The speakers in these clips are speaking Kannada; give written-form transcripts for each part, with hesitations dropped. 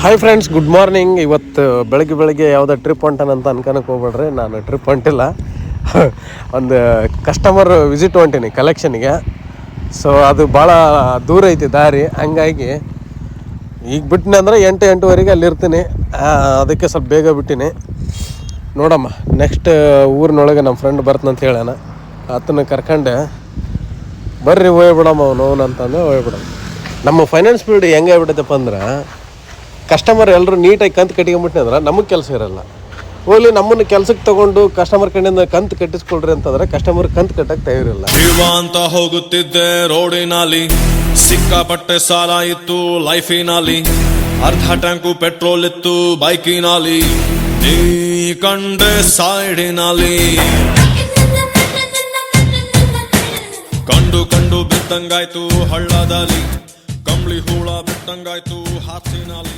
Hi friends, good morning. ಇವತ್ತು ಬೆಳಗ್ಗೆ ಯಾವುದೋ ಟ್ರಿಪ್ ಹೊಂಟಾನಂತ ಅನ್ಕೊಳಕ್ಕೆ ಹೋಗ್ಬೇಡ್ರಿ. ನಾನು ಟ್ರಿಪ್ ಹೊಂಟಿಲ್ಲ, ಒಂದು ಕಸ್ಟಮರ್ ವಿಸಿಟ್ ಹೊಂಟೀನಿ ಕಲೆಕ್ಷನ್ಗೆ. ಸೊ ಅದು ಭಾಳ ದೂರ ಐತಿ ದಾರಿ, ಹಂಗಾಗಿ ಈಗ ಬಿಟ್ಟಿನಿ ಅಂದರೆ 8-8:30 ಅಲ್ಲಿ ಇರ್ತೀನಿ. ಅದಕ್ಕೆ ಸ್ವಲ್ಪ ಬೇಗ ಬಿಟ್ಟಿನಿ. ನೋಡಮ್ಮ, ನೆಕ್ಸ್ಟ್ ಊರಿನೊಳಗೆ ನಮ್ಮ ಫ್ರೆಂಡ್ ಬರ್ತಂತ ಹೇಳೋಣ. ಆತನ ಕರ್ಕೊಂಡು ಬರ್ರಿ ಹೋಗ್ಬಿಡಮ್ಮ ಅವನು ಅಂತಂದು ಹೋಗ್ಬಿಡಮ್ಮ. ನಮ್ಮ ಫೈನಾನ್ಸ್ ಫೀಲ್ಡ್ ಹೆಂಗೆ ಆಗ್ಬಿಟ್ಟೈತಪ್ಪ ಅಂದ್ರೆ, ಕಸ್ಟಮರ್ ಎಲ್ಲರೂ ನೀಟಾಗಿ ಕಂತು ಕಟ್ಕೊಂಬಿಟ್ನಿ ಅಂದ್ರೆ ನಮಗೆ ಕೆಲಸ ಇರೋಲ್ಲ. ಹೋಗ್ಲಿ ನಮ್ಮನ್ನು ಕೆಲಸಕ್ಕೆ ತೊಗೊಂಡು ಕಸ್ಟಮರ್ ಕಡೆಯಿಂದ ಕಂತು ಕಟ್ಟಿಸ್ಕೊಳ್ರಿ ಅಂತಂದ್ರೆ ಕಸ್ಟಮರ್ ಕಂತು ಕಟ್ಟಕ್ಕೆ ತಯಾರಿಲ್ಲ. ಅಂತ ಹೋಗುತ್ತಿದ್ದೆ ರೋಡಿನಲ್ಲಿ, ಸಿಕ್ಕಾಪಟ್ಟೆ ಸಾಲ ಇತ್ತು ಲೈಫಿನಲ್ಲಿ, ಅರ್ಧ ಟ್ಯಾಂಕು ಪೆಟ್ರೋಲ್ ಇತ್ತು ಬೈಕಿನಲ್ಲಿ, ನೀ ಕಂಡೆ ಸೈಡಿನಲ್ಲಿ, ಕಂಡು ಕಂಡು ಬಿದ್ದಂಗಾಯ್ತು ಹಳ್ಳದಲ್ಲಿ, ಕಂಬಳಿ ಹೂಳ ಬಿಟ್ಟಂಗಾಯ್ತು ಹಾಸಿನಲ್ಲಿ.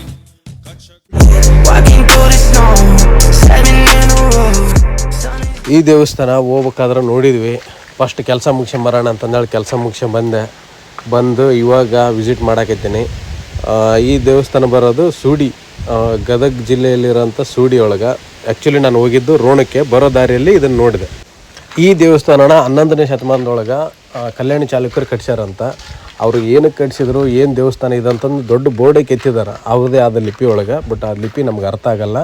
ಈ ದೇವಸ್ಥಾನ ಹೋಗ್ಬೇಕಾದ್ರೆ ನೋಡಿದ್ವಿ. ಫಸ್ಟ್ ಕೆಲಸ ಮುಗಿಸ್ಕೊಂಬರೋಣ ಅಂತಂದೇಳಿ ಕೆಲಸ ಬಂದು ಇವಾಗ ವಿಸಿಟ್ ಮಾಡಾಕತ್ತೀನಿ. ಈ ದೇವಸ್ಥಾನ ಬರೋದು ಸೂಡಿ, ಗದಗ ಜಿಲ್ಲೆಯಲ್ಲಿರೋಂಥ ಸೂಡಿ ಒಳಗೆ. ಆ್ಯಕ್ಚುಲಿ ನಾನು ಹೋಗಿದ್ದು ರೋಣಕ್ಕೆ, ಬರೋ ದಾರಿಯಲ್ಲಿ ಇದನ್ನು ನೋಡಿದೆ. ಈ ದೇವಸ್ಥಾನನ 11ನೇ ಶತಮಾನದೊಳಗೆ ಕಲ್ಯಾಣಿ ಚಾಲುಕ್ಯರು ಕಟ್ಸ್ಯಾರಂತ. ಅವರು ಏನಕ್ಕೆ ಕಟ್ಸಿದ್ರು, ಏನು ದೇವಸ್ಥಾನ ಇದೆ ಅಂತಂದು ದೊಡ್ಡ ಬೋರ್ಡೇ ಕೆತ್ತಿದ್ದಾರೆ ಅವ್ರದ್ದೇ ಆದ ಲಿಪಿ ಒಳಗೆ. ಬಟ್ ಆ ಲಿಪಿ ನಮ್ಗೆ ಅರ್ಥ ಆಗಲ್ಲ.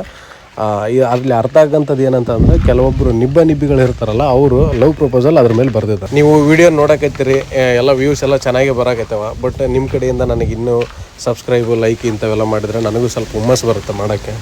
ಅಲ್ಲಿ ಅರ್ಥ ಆಗಂಥದ್ದು ಏನಂತಂದರೆ, ಕೆಲವೊಬ್ಬರು ನಿಬ್ಬಿಗಳು ಇರ್ತಾರಲ್ಲ, ಅವರು ಲವ್ ಪ್ರಪೋಸಲ್ ಅದ್ರ ಮೇಲೆ ಬರ್ದಿದ್ದಾರೆ. ನೀವು ವಿಡಿಯೋ ನೋಡಕತ್ತೀರಿ, ಎಲ್ಲ ವ್ಯೂಸ್ ಎಲ್ಲ ಚೆನ್ನಾಗೇ ಬರೋಕೈತವ. ಬಟ್ ನಿಮ್ಮ ಕಡೆಯಿಂದ ನನಗೆ ಇನ್ನೂ ಸಬ್ಸ್ಕ್ರೈಬು, ಲೈಕ್ ಇಂಥವೆಲ್ಲ ಮಾಡಿದರೆ ನನಗೂ ಸ್ವಲ್ಪ ಹುಮ್ಮಸ್ಸು ಬರುತ್ತೆ ಮಾಡೋಕ್ಕೆ.